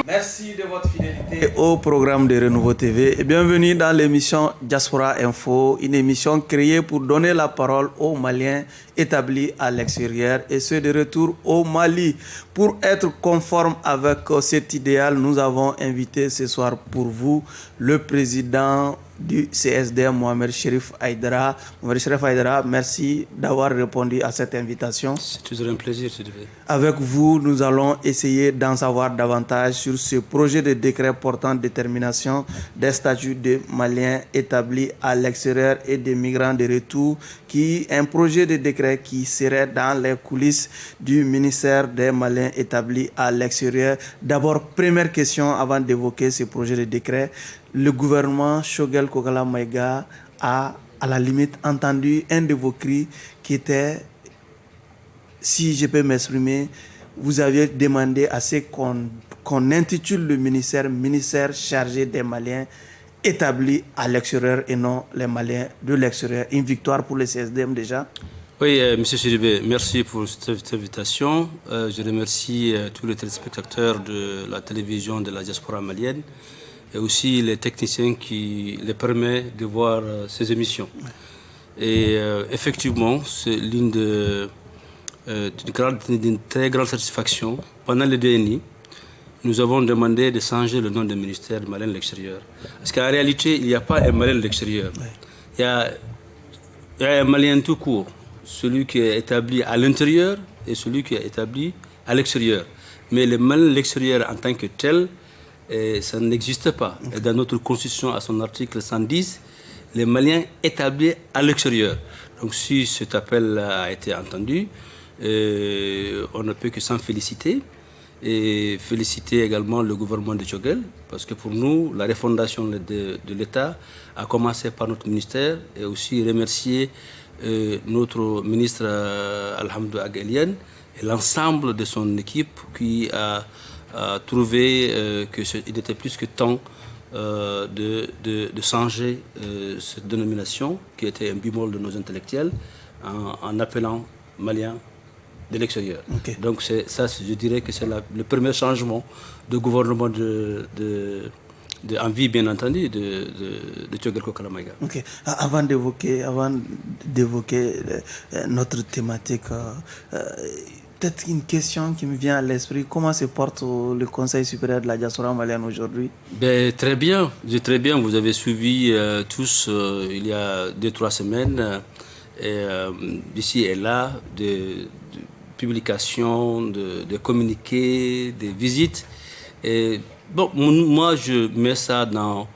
Merci de votre fidélité au programme de Renouveau TV et bienvenue dans l'émission Diaspora Info, une émission créée pour donner la parole aux Maliens établis à l'extérieur et ceux de retour au Mali. Pour être conforme avec cet idéal, nous avons invité ce soir pour vous le président du CSDM, Mohamed Cherif Aïdara. Mohamed Cherif Aïdara, merci d'avoir répondu à cette invitation. C'est toujours un plaisir, Sylvain. Avec vous, nous allons essayer d'en savoir davantage sur ce projet de décret portant détermination des statuts des Maliens établis à l'extérieur et des migrants de retour, qui est un projet de décret qui serait dans les coulisses du ministère des Maliens établis à l'extérieur. D'abord, première question avant d'évoquer ce projet de décret. Le gouvernement Choguel Kokala Maïga a, à la limite, entendu un de vos cris qui était, si je peux m'exprimer, vous aviez demandé à ce qu'on intitule le ministère chargé des Maliens établis à l'extérieur et non les Maliens de l'extérieur. Une victoire pour le CSDM déjà. Oui, M. Sidibé, merci pour cette invitation. Je remercie tous les téléspectateurs de la télévision de la diaspora malienne et aussi les techniciens qui les permettent de voir ces émissions. Et effectivement, c'est l'une d'une très grande satisfaction. Pendant les DNI, nous avons demandé de changer le nom du ministère du Malien de l'extérieur. Parce qu'en réalité, il n'y a pas un Malien de l'extérieur. Il y a un Malien tout court, celui qui est établi à l'intérieur et celui qui est établi à l'extérieur. Mais le Malien de l'extérieur en tant que tel, ça n'existe pas. Et dans notre constitution, à son article 110, les Maliens établis à l'extérieur. Donc si cet appel a été entendu, on ne peut que s'en féliciter. Et féliciter également le gouvernement de Choguel, parce que pour nous, la refondation de l'État a commencé par notre ministère, et aussi remercier notre ministre Alhamdou Aguelien et l'ensemble de son équipe qui a trouvé qu'il était plus que temps de changer cette dénomination qui était un bémol de nos intellectuels en appelant Maliens de l'extérieur. Okay. Donc ça, je dirais que c'est le premier changement de gouvernement en vie, bien entendu, de Choguel Kokala Maïga. Okay. Avant d'évoquer notre thématique, peut-être une question qui me vient à l'esprit. Comment se porte le Conseil supérieur de la diaspora malienne aujourd'hui? Très bien. Vous avez suivi tous, il y a 2-3 semaines, d'ici et là, de publications, de communiqués, des visites. Et bon, moi, je mets ça dans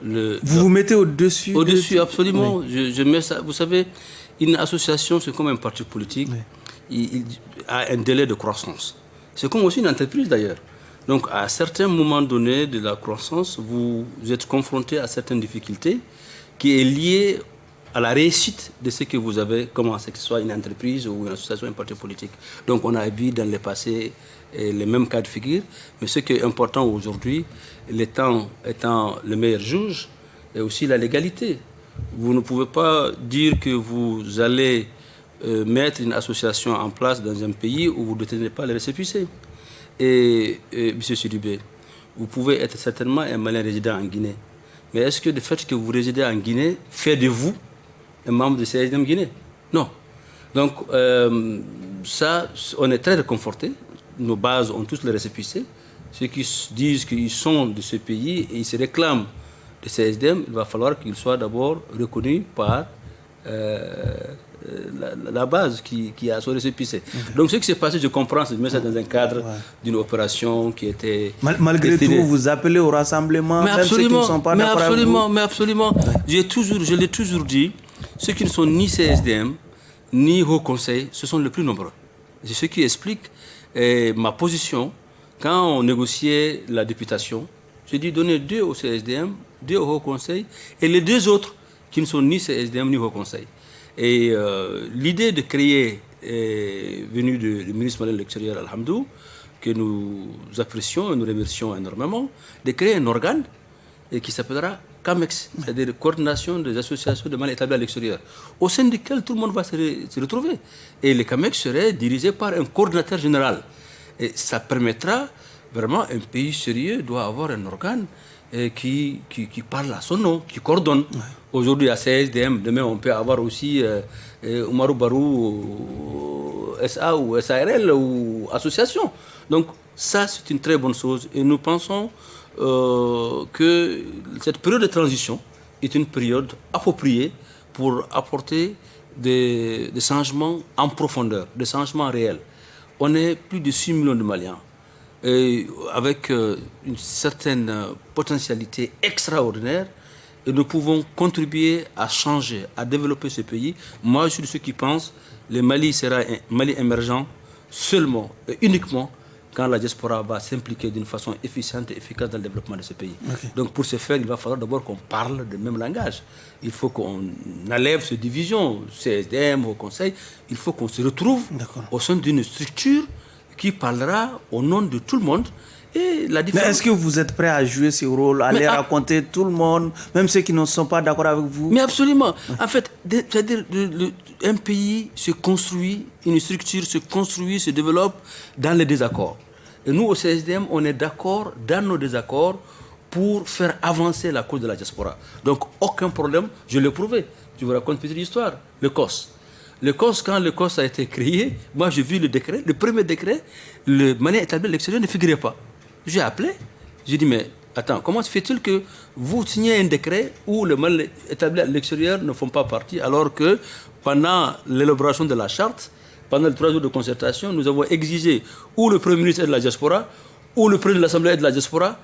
le... Vous mettez au-dessus? Au-dessus, absolument. Oui. Je mets ça. Vous savez, une association, c'est comme un parti politique. Oui. Il a un délai de croissance. C'est comme aussi une entreprise, d'ailleurs. Donc, à certains moments donnés de la croissance, vous êtes confronté à certaines difficultés qui est liée à la réussite de ce que vous avez commencé, que ce soit une entreprise ou une association, un parti politique. Donc on a vu dans le passé les mêmes cas de figure, mais ce qui est important aujourd'hui, le temps étant le meilleur juge, et aussi la légalité. Vous ne pouvez pas dire que vous allez mettre une association en place dans un pays où vous ne détenez pas les récépissés. Et M. Sidibé, vous pouvez être certainement un Malien résident en Guinée, mais est-ce que le fait que vous résidez en Guinée fait de vous un membre du CSDM Guinée? Non. Donc, ça, on est très réconfortés. Nos bases ont tous les récépissés. Ceux qui disent qu'ils sont de ce pays et ils se réclament de CSDM, il va falloir qu'ils soient d'abord reconnus par la base qui a son récépissé. Okay. Donc, ce qui s'est passé, je comprends, c'est de mettre ça dans un cadre d'une opération qui était... Malgré tout, vous appelez au rassemblement, mais absolument, même ceux qui ne sont pas d'accord avec vous. Mais absolument. Ouais. Je l'ai toujours dit, ceux qui ne sont ni CSDM, ni Haut Conseil, ce sont les plus nombreux. C'est ce qui explique ma position. Quand on négociait la députation, j'ai dit donner 2 au CSDM, 2 au Haut Conseil, et les 2 autres qui ne sont ni CSDM ni Haut Conseil. Et l'idée de créer, venue du ministre malien de l'extérieur, Alhamdou, que nous apprécions et nous remercions énormément, de créer un organe qui s'appellera CAMEX, c'est-à-dire Coordination des associations de Maliens établis à l'extérieur, au sein duquel tout le monde va se retrouver. Et le CAMEX serait dirigé par un coordinateur général. Et ça permettra vraiment, un pays sérieux doit avoir un organe qui parle à son nom, qui coordonne. Ouais. Aujourd'hui, à CSDM, demain, on peut avoir aussi Oumarou Barou, SA ou SARL ou association. Donc, ça, c'est une très bonne chose. Et nous pensons que cette période de transition est une période appropriée pour apporter des changements en profondeur, des changements réels. On est plus de 6 millions de Maliens. Et avec une certaine potentialité extraordinaire, et nous pouvons contribuer à changer, à développer ce pays. Moi, je suis de ceux qui pensent que le Mali sera un Mali émergent seulement et uniquement quand la diaspora va s'impliquer d'une façon efficiente et efficace dans le développement de ce pays. Okay. Donc pour ce faire, il va falloir d'abord qu'on parle le même langage. Il faut qu'on enlève ces divisions, CSDM, au Conseil. Il faut qu'on se retrouve au sein d'une structure qui parlera au nom de tout le monde. Et la différence... Mais est-ce que vous êtes prêt à jouer ce rôle, à aller raconter tout le monde, même ceux qui ne sont pas d'accord avec vous? Mais absolument. En fait, c'est-à-dire un pays se construit, une structure se construit, se développe dans les désaccords. Et nous, au CSDM, on est d'accord dans nos désaccords pour faire avancer la cause de la diaspora. Donc, aucun problème, je l'ai prouvé. Je vous raconte une petite histoire. Le COS. Le COS, quand le COS a été créé, moi j'ai vu le décret, le premier décret, le Malien établi à l'extérieur ne figurait pas. J'ai appelé, j'ai dit, mais attends, comment se fait-il que vous signez un décret où les Maliens établis à l'extérieur ne font pas partie, alors que pendant l'élaboration de la charte, pendant les 3 jours de concertation, nous avons exigé ou le Premier ministre est de la diaspora, ou le président de l'Assemblée est de la diaspora,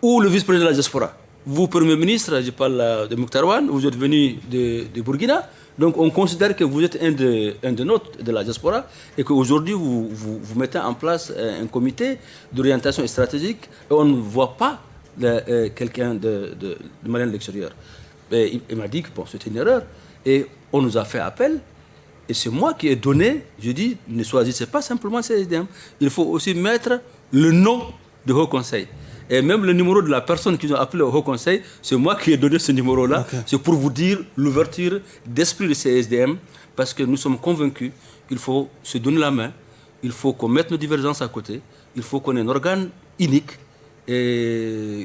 ou le vice-président de la diaspora. Vous, Premier ministre, je parle de Mouktarwan, vous êtes venu de Burkina, donc on considère que vous êtes un de nôtres, de la diaspora, et qu'aujourd'hui vous mettez en place un comité d'orientation stratégique, et on ne voit pas quelqu'un de Malien de l'extérieur. Il m'a dit que bon, c'était une erreur, et on nous a fait appel, et c'est moi qui ai donné, je dis, ne choisissez pas simplement CSDM, il faut aussi mettre le nom du Haut Conseil. Et même le numéro de la personne qu'ils ont appelé au Haut Conseil, c'est moi qui ai donné ce numéro-là. Okay. C'est pour vous dire l'ouverture d'esprit de CSDM, parce que nous sommes convaincus qu'il faut se donner la main, il faut qu'on mette nos divergences à côté, il faut qu'on ait un organe unique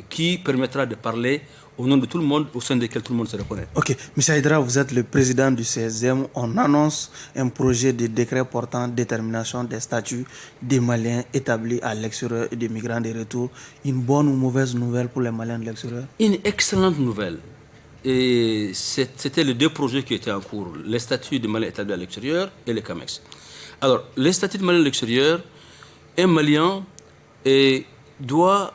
qui permettra de parler au nom de tout le monde, au sein duquel tout le monde se reconnaît. Ok. M. Aïdara, vous êtes le président du CSDM. On annonce un projet de décret portant détermination des statuts des Maliens établis à l'extérieur et des migrants de retour. Une bonne ou mauvaise nouvelle pour les Maliens de l'extérieur? Une excellente nouvelle. Et c'était les 2 projets qui étaient en cours, les statuts des Maliens établis à l'extérieur et les CAMEX. Alors, les statuts des Maliens de l'extérieur, un Malien doit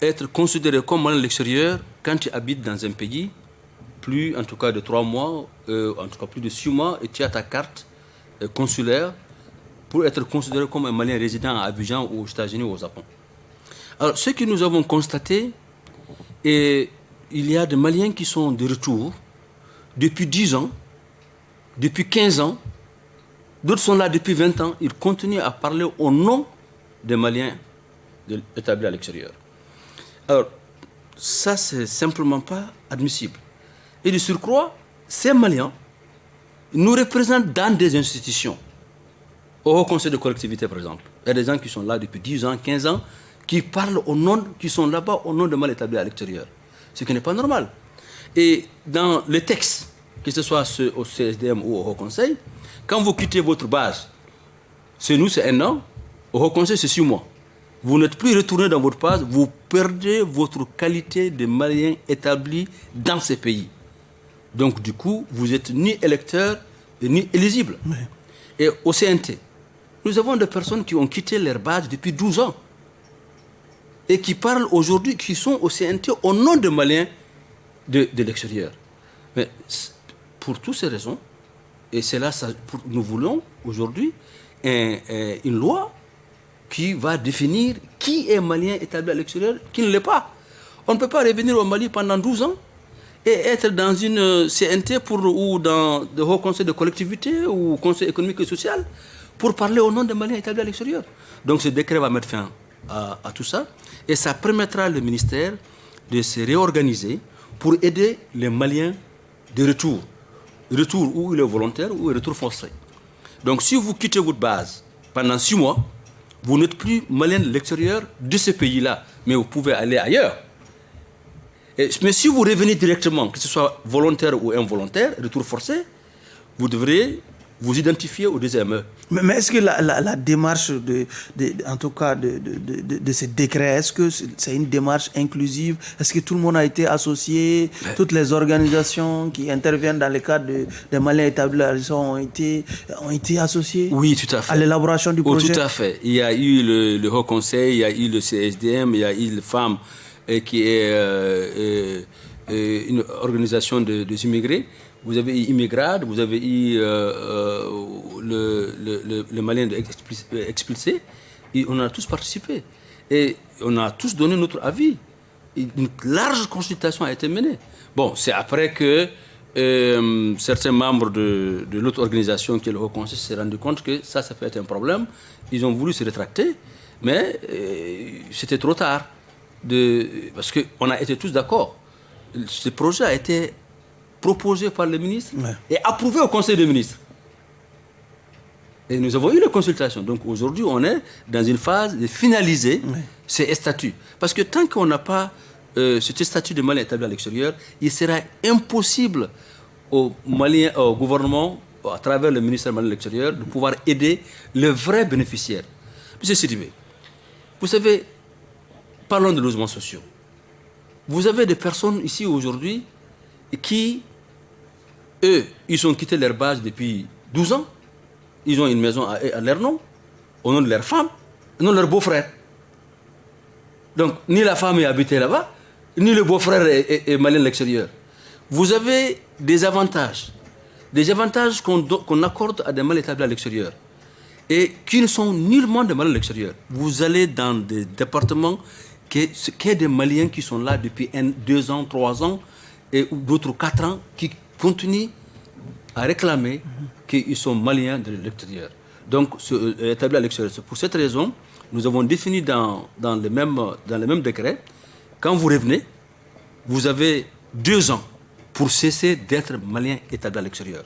être considéré comme Malien de l'extérieur quand tu habites dans un pays, plus en tout cas de 3 mois, en tout cas plus de 6 mois, et tu as ta carte consulaire pour être considéré comme un Malien résident à Abidjan ou aux États-Unis ou au Japon. Alors, ce que nous avons constaté, il y a des Maliens qui sont de retour depuis 10 ans, depuis 15 ans, d'autres sont là depuis 20 ans, ils continuent à parler au nom des Maliens établis à l'extérieur. Alors, ça, c'est simplement pas admissible. Et de surcroît, ces Maliens nous représentent dans des institutions. Au Haut Conseil de collectivité, par exemple. Il y a des gens qui sont là depuis 10 ans, 15 ans, qui parlent au nom, qui sont là-bas au nom de Maliens établis à l'extérieur. Ce qui n'est pas normal. Et dans les textes, que ce soit au CSDM ou au Haut Conseil, quand vous quittez votre base, chez nous, c'est 1 an, au Haut Conseil, c'est 6 mois. Vous n'êtes plus retourné dans votre base, vous perdez votre qualité de Malien établi dans ces pays. Donc, du coup, vous n'êtes ni électeur ni éligible. Oui. Et au CNT, nous avons des personnes qui ont quitté leur base depuis 12 ans et qui parlent aujourd'hui, qui sont au CNT au nom de Maliens de l'extérieur. Mais pour toutes ces raisons, et c'est là, nous voulons aujourd'hui une loi qui va définir qui est Malien établi à l'extérieur, qui ne l'est pas. On ne peut pas revenir au Mali pendant 12 ans et être dans une CNT ou dans le Haut Conseil de collectivité ou Conseil économique et social pour parler au nom des Maliens établis à l'extérieur. Donc ce décret va mettre fin à tout ça et ça permettra le ministère de se réorganiser pour aider les Maliens de retour. Retour où il est volontaire ou retour forcé. Donc si vous quittez votre base pendant 6 mois, vous n'êtes plus Malien de l'extérieur de ce pays-là, mais vous pouvez aller ailleurs. Mais si vous revenez directement, que ce soit volontaire ou involontaire, retour forcé, vous devrez vous identifier au DGME. Mais est-ce que la démarche, en tout cas, de ces décrets, est-ce que c'est une démarche inclusive? Est-ce que tout le monde a été associé? Toutes les organisations qui interviennent dans le cadre des Maliens établis à l'extérieur ont été associées? Oui, tout à fait. À l'élaboration du projet? Tout à fait. Il y a eu le Haut Conseil, il y a eu le CSDM, il y a eu le FAM, qui est une organisation des immigrés. Vous avez eu Immigrade, vous avez eu le Malien expulsé, et on a tous participé. Et on a tous donné notre avis. Une large consultation a été menée. Bon, c'est après que certains membres de l'autre organisation, qui est le Haut Conseil, se sont rendus compte que ça peut être un problème. Ils ont voulu se rétracter, mais c'était trop tard. Parce qu'on a été tous d'accord. Ce projet a été proposé par le ministre et approuvé au Conseil des ministres. Et nous avons eu les consultations. Donc aujourd'hui, on est dans une phase de finaliser ces statuts. Parce que tant qu'on n'a pas ce statut de Malien établi à l'extérieur, il sera impossible au gouvernement, à travers le ministère malien de l'extérieur, de pouvoir aider les vrais bénéficiaires. Monsieur Sidibé, vous savez, parlons de logements sociaux. Vous avez des personnes ici aujourd'hui qui, eux, ils ont quitté leur base depuis 12 ans. Ils ont une maison à leur nom, au nom de leur femme, au nom de leur beau-frère. Donc, ni la femme est habitée là-bas, ni le beau-frère est malien de l'extérieur. Vous avez des avantages qu'on accorde à des Maliens établis à l'extérieur et qui ne sont nullement des Maliens de l'extérieur. Vous allez dans des départements qu'il y a des Maliens qui sont là depuis 2 ans, 3 ans, et d'autres 4 ans, qui continuent à réclamer qu'ils sont Maliens de l'extérieur. Donc, établis à l'extérieur. C'est pour cette raison, nous avons défini dans le même décret, quand vous revenez, vous avez 2 ans pour cesser d'être Malien établi à l'extérieur.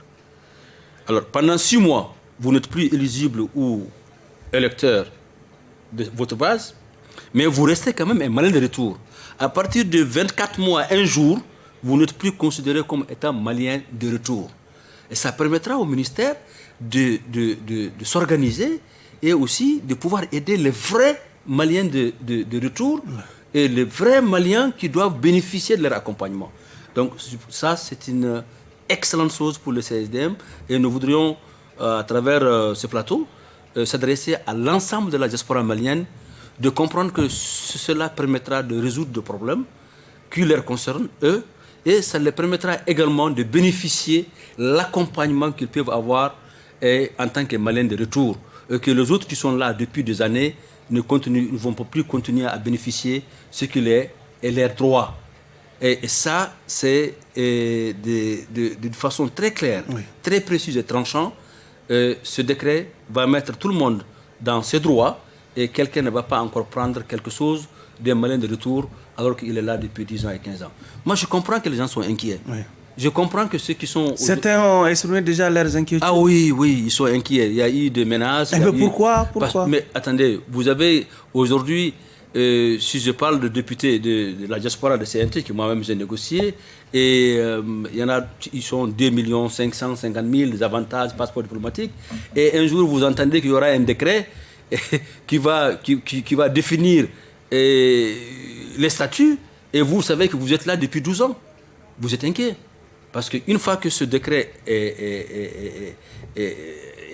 Alors, pendant 6 mois, vous n'êtes plus éligible ou électeur de votre base, mais vous restez quand même un Malien de retour. À partir de 24 mois, 1 jour, vous n'êtes plus considéré comme étant Malien de retour. Et ça permettra au ministère de s'organiser et aussi de pouvoir aider les vrais Maliens de retour et les vrais Maliens qui doivent bénéficier de leur accompagnement. Donc ça, c'est une excellente chose pour le CSDM et nous voudrions, à travers ce plateau, s'adresser à l'ensemble de la diaspora malienne de comprendre que cela permettra de résoudre des problèmes qui les concernent, eux, et ça leur permettra également de bénéficier de l'accompagnement qu'ils peuvent avoir en tant que Maliens de retour. Et que les autres qui sont là depuis des années ne vont plus continuer à bénéficier de ce qu'il est et leurs droits. Et ça, c'est de façon très claire, très précise et tranchante. Ce décret va mettre tout le monde dans ses droits et quelqu'un ne va pas encore prendre quelque chose d'un Malien de retour alors qu'il est là depuis 10 ans et 15 ans. Moi, je comprends que les gens sont inquiets. Je comprends que ceux qui sont... Certains ont exprimé déjà leurs inquiétudes. Ah oui, ils sont inquiets. Il y a eu des menaces. Mais pourquoi Mais attendez, vous avez aujourd'hui, si je parle de députés de la diaspora de CNT, que moi-même j'ai négocié, et il y en a, ils sont 2 550 000 des avantages, passeports diplomatiques, et un jour vous entendez qu'il y aura un décret qui va définir les statuts, et vous savez que vous êtes là depuis 12 ans. Vous êtes inquiet. Parce qu'une fois que ce décret est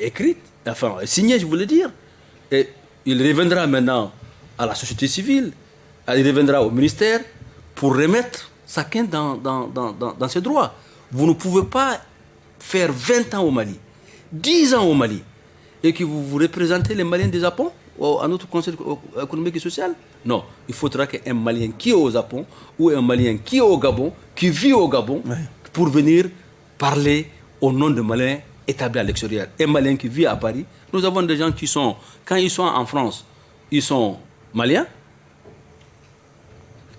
écrit, enfin signé, je voulais dire, et il reviendra maintenant à la société civile, il reviendra au ministère pour remettre chacun dans ses droits. Vous ne pouvez pas faire 20 ans au Mali, 10 ans au Mali, et que vous représentez les Maliens du Japon à notre Conseil économique et social. Non, il faudra qu'un Malien qui est au Japon ou un Malien qui est au Gabon, qui vit au Gabon, pour venir parler au nom de Maliens établi à l'extérieur, un Malien qui vit à Paris. Nous avons des gens qui sont, quand ils sont en France, ils sont maliens.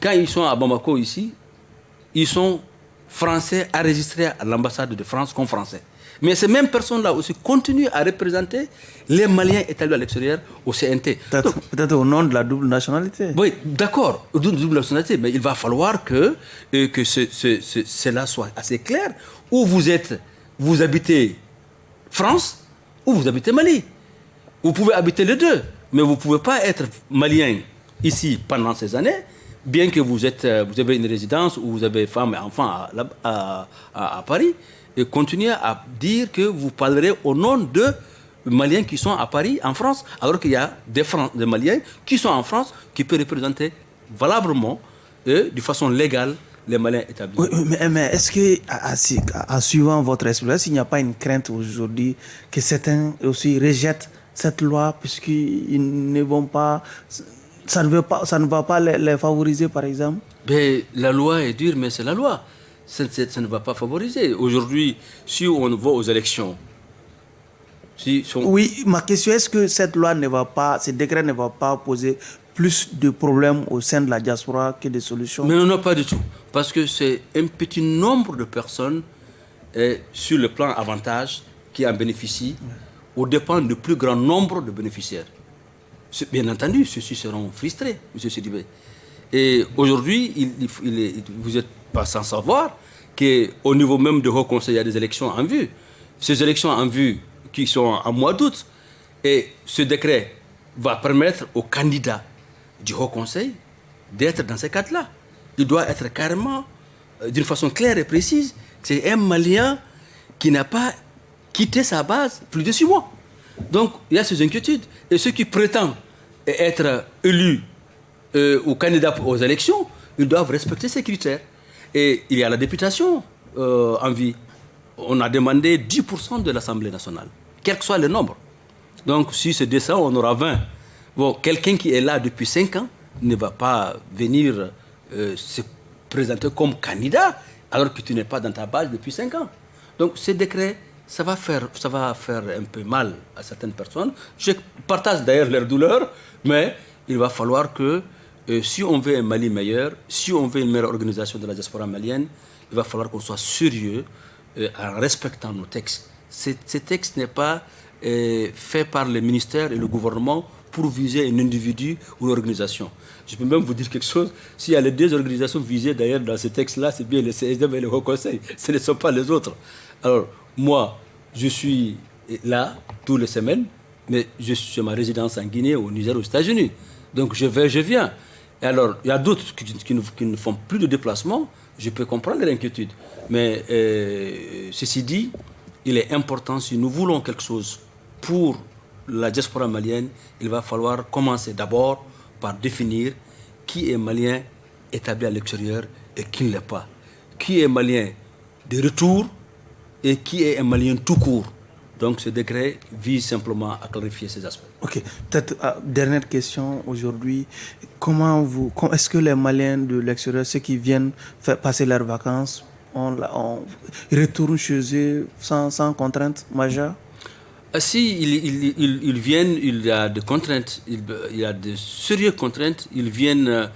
Quand ils sont à Bamako ici, ils sont français enregistrés à l'ambassade de France comme français. Mais ces mêmes personnes-là aussi continuent à représenter les Maliens établis à l'extérieur au CNT. Peut-être au nom de la double nationalité. Oui, d'accord, double nationalité, mais il va falloir que cela soit assez clair. Ou vous habitez France, ou vous habitez Mali. Vous pouvez habiter les deux, mais vous ne pouvez pas être malien ici pendant ces années, bien que vous avez une résidence ou vous avez femme et enfant à Paris, et continuer à dire que vous parlerez au nom de Maliens qui sont à Paris, en France, alors qu'il y a des Maliens qui sont en France, qui peuvent représenter valablement et de façon légale les Maliens établis. Oui, mais est-ce que, en suivant votre expérience, il n'y a pas une crainte aujourd'hui que certains aussi rejettent cette loi puisqu'ils ne vont pas, ça ne va pas les favoriser, par exemple? Mais la loi est dure, mais c'est la loi. Ça ne va pas favoriser. Aujourd'hui, si on va aux élections, Oui, ma question, est-ce que cette loi ce décret ne va pas poser plus de problèmes au sein de la diaspora que de solutions? Mais non, pas du tout. Parce que c'est un petit nombre de personnes sur le plan avantage qui en bénéficient, au dépend du plus grand nombre de bénéficiaires. Bien entendu, ceux-ci seront frustrés, M. Sidibé. Et aujourd'hui, vous n'êtes pas sans savoir qu'au niveau même du Haut Conseil, il y a des élections en vue. Ces élections en vue qui sont en mois d'août, et ce décret va permettre aux candidats du Haut Conseil d'être dans ces cadres-là. Il doit être carrément, d'une façon claire et précise, c'est un Malien qui n'a pas quitté sa base plus de 6 mois. Donc, il y a ces inquiétudes. Et ceux qui prétendent être élus ou candidats aux élections, ils doivent respecter ces critères. Et il y a la députation en vie. On a demandé 10% de l'Assemblée nationale, quel que soit le nombre. Donc, si c'est 200, on aura 20. Bon, quelqu'un qui est là depuis 5 ans ne va pas venir se présenter comme candidat alors que tu n'es pas dans ta base depuis 5 ans. Donc, ces décrets, ça va faire un peu mal à certaines personnes. Je partage d'ailleurs leur douleur, mais il va falloir que si on veut un Mali meilleur, si on veut une meilleure organisation de la diaspora malienne, il va falloir qu'on soit sérieux en respectant nos textes. Ces textes n'est pas fait par les ministères et le gouvernement pour viser un individu ou une organisation. Je peux même vous dire quelque chose. S'il y a les 2 organisations visées d'ailleurs dans ces textes-là, c'est bien le CSDM et le Haut Conseil. Ce ne sont pas les autres. Alors, moi, je suis là toutes les semaines, mais je suis à ma résidence en Guinée, au Niger, aux États-Unis. Donc, je vais, je viens. Et alors, il y a d'autres qui ne font plus de déplacement. Je peux comprendre l'inquiétude. Mais ceci dit, il est important, si nous voulons quelque chose pour la diaspora malienne, il va falloir commencer d'abord par définir qui est malien établi à l'extérieur et qui ne l'est pas. Qui est malien de retour et qui est un malien tout court. Donc ce décret vise simplement à clarifier ces aspects. Ok, peut-être dernière question aujourd'hui. Est-ce que les Maliens de l'extérieur, ceux qui viennent faire passer leurs vacances, ils retournent chez eux sans contrainte majeure? Si ils viennent, il y a des contraintes, il y a de sérieuses contraintes. Ils viennent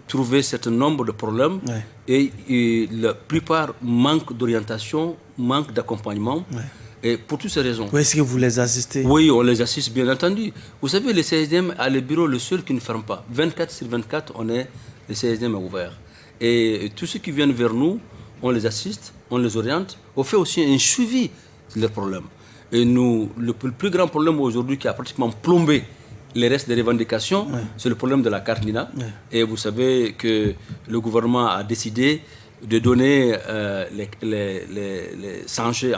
trouver un certain nombre de problèmes, ouais. Et la plupart manquent d'orientation, manquent d'accompagnement. Ouais. Et pour toutes ces raisons. Oui, est-ce que vous les assistez? Oui, on les assiste bien entendu. Vous savez, le CSDM a le bureau le seul qui ne ferme pas. 24 sur 24, le CSDM est ouvert. Et tous ceux qui viennent vers nous, on les assiste, on les oriente. On fait aussi un suivi de leurs problèmes. Et nous, le plus grand problème aujourd'hui qui a pratiquement plombé les restes des revendications, ouais. C'est le problème de la carte NINA. Ouais. Et vous savez que le gouvernement a décidé de donner changer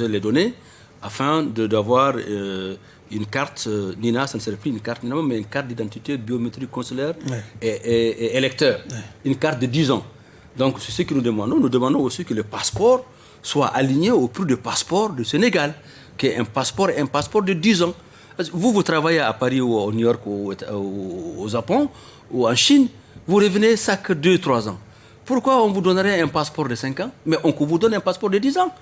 les données afin d'avoir une carte NINA, ça ne serait plus une carte NINA, mais une carte d'identité biométrique consulaire, ouais. et électeur, ouais. Une carte de 10 ans. Donc c'est ce que nous demandons. Nous demandons aussi que le passeport soit aligné au prix du passeport du Sénégal, qui est un passeport de 10 ans. Vous travaillez à Paris ou au New York ou au Japon ou en Chine, vous revenez chaque 2-3 ans. Pourquoi on vous donnerait un passeport de 5 ans, mais on vous donne un passeport de 10 ans?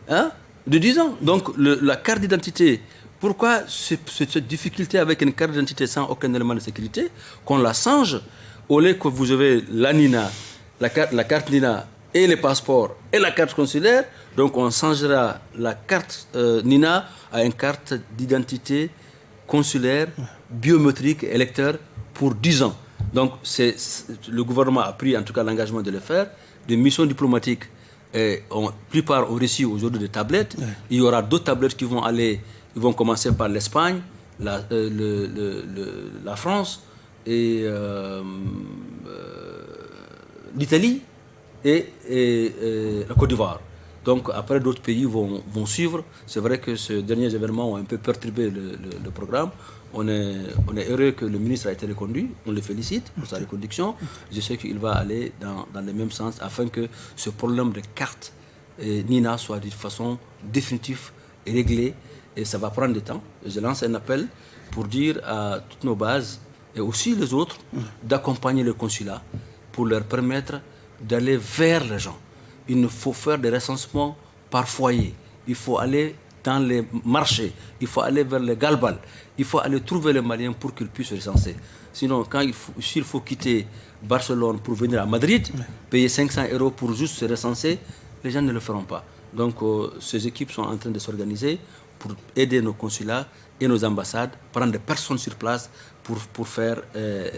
hein, de 10 ans. Donc la carte d'identité, pourquoi cette difficulté avec une carte d'identité sans aucun élément de sécurité, qu'on la change, au lieu que vous avez la NINA, la carte NINA et les passeports et la carte consulaire, donc on changera la carte NINA à une carte d'identité consulaire, biométrique, électeur pour 10 ans. Donc le gouvernement a pris en tout cas l'engagement de le faire. Des missions diplomatiques, la plupart ont reçu aujourd'hui des tablettes. Ouais. Il y aura d'autres tablettes qui vont commencer par l'Espagne, la France et l'Italie et la Côte d'Ivoire. Donc après d'autres pays vont suivre. C'est vrai que ces derniers événements ont un peu perturbé le programme. On est heureux que le ministre a été reconduit. On le félicite pour sa reconduction. Je sais qu'il va aller dans le même sens afin que ce problème de carte NINA soit de façon définitive et réglée. Et ça va prendre du temps. Je lance un appel pour dire à toutes nos bases et aussi les autres d'accompagner le consulat pour leur permettre d'aller vers les gens. Il faut faire des recensements par foyer. Il faut aller dans les marchés. Il faut aller vers les galbal. Il faut aller trouver les Maliens pour qu'ils puissent recenser. Sinon, s'il faut quitter Barcelone pour venir à Madrid, payer 500 € pour juste se recenser, les gens ne le feront pas. Donc, ces équipes sont en train de s'organiser pour aider nos consulats et nos ambassades, prendre des personnes sur place pour faire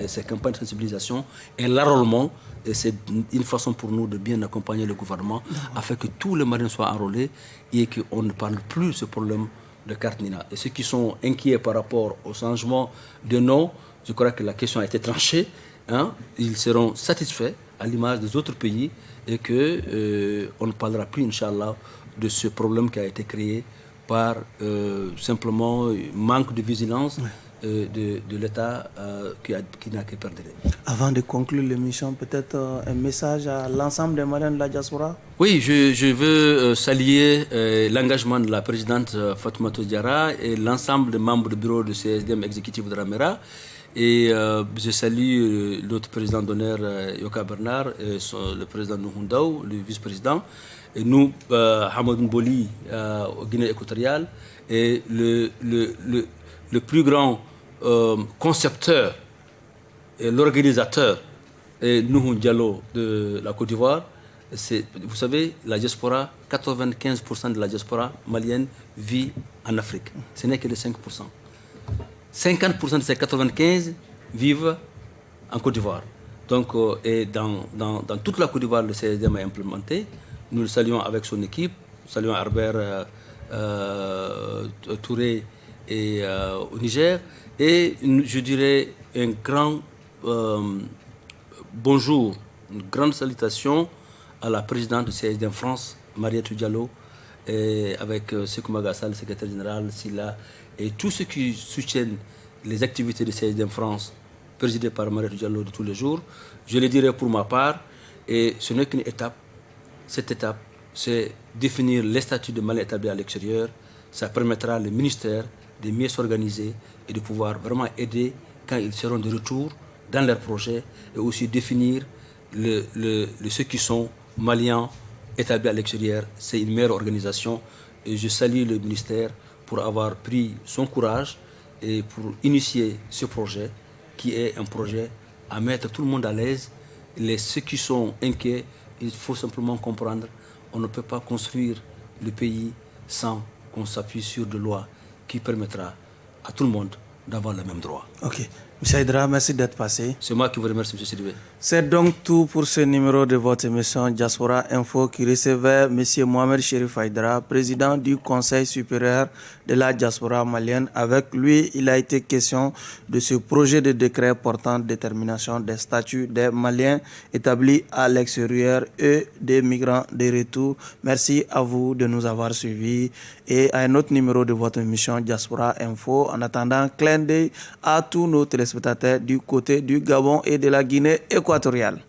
ces campagnes de sensibilisation et l'enrôlement. Et c'est une façon pour nous de bien accompagner le gouvernement afin que tous les Maliens soient enrôlés et qu'on ne parle plus de ce problème de carte NINA. Et ceux qui sont inquiets par rapport au changement de nom, je crois que la question a été tranchée. Hein, ils seront satisfaits à l'image des autres pays et qu'on ne parlera plus, Inch'Allah, de ce problème qui a été créé par simplement manque de vigilance de l'État qui n'a que perdre. Avant de conclure l'émission, peut-être un message à l'ensemble des Maliens de la diaspora? Oui, je veux saluer l'engagement de la présidente Fatoumata Diarra et l'ensemble des membres du bureau du CSDM exécutif de Ramera. Et je salue notre président d'honneur Yoka Bernard, et le président Nouhoundaou, le vice-président, et nous, Hamadou Mboli, au Guinée équatoriale, et le plus grand concepteur et l'organisateur est Nouhou Diallo de la Côte d'Ivoire. Vous savez, la diaspora, 95% de la diaspora malienne vit en Afrique. Ce n'est que les 5%. 50% de ces 95 vivent en Côte d'Ivoire. Donc, et dans toute la Côte d'Ivoire, le CSDM a implémenté. Nous le saluons avec son équipe. Nous saluons Herbert Touré et, au Niger. Et je dirais un grand bonjour, une grande salutation à la présidente du CSDM France, Mariétou Diallo, et avec Sekou Magassa, le secrétaire général, Silla, et tous ceux qui soutiennent les activités du CSDM France, présidées par Mariétou Diallo de tous les jours. Je le dirai pour ma part, et ce n'est qu'une étape. Cette étape, c'est définir les statuts de Maliens établis à l'extérieur. Ça permettra au ministère de mieux s'organiser et de pouvoir vraiment aider quand ils seront de retour dans leurs projets et aussi définir ceux qui sont Maliens établis à l'extérieur. C'est une meilleure organisation et je salue le ministère pour avoir pris son courage et pour initier ce projet qui est un projet à mettre tout le monde à l'aise. Ceux qui sont inquiets, il faut simplement comprendre, on ne peut pas construire le pays sans qu'on s'appuie sur des lois qui permettra à tout le monde d'avoir le même droit. Ok. M. Aïdara, merci d'être passé. C'est moi qui vous remercie, M. Sidibé. C'est donc tout pour ce numéro de votre émission Diaspora Info qui recevait M. Mohamed Chérif Aïdara, président du Conseil supérieur de la diaspora malienne. Avec lui, il a été question de ce projet de décret portant détermination des statuts des Maliens établis à l'extérieur et des migrants de retour. Merci à vous de nous avoir suivis et à un autre numéro de votre émission Diaspora Info. En attendant, clin d'œil à tous nos téléspectateurs du côté du Gabon et de la Guinée équatoriale.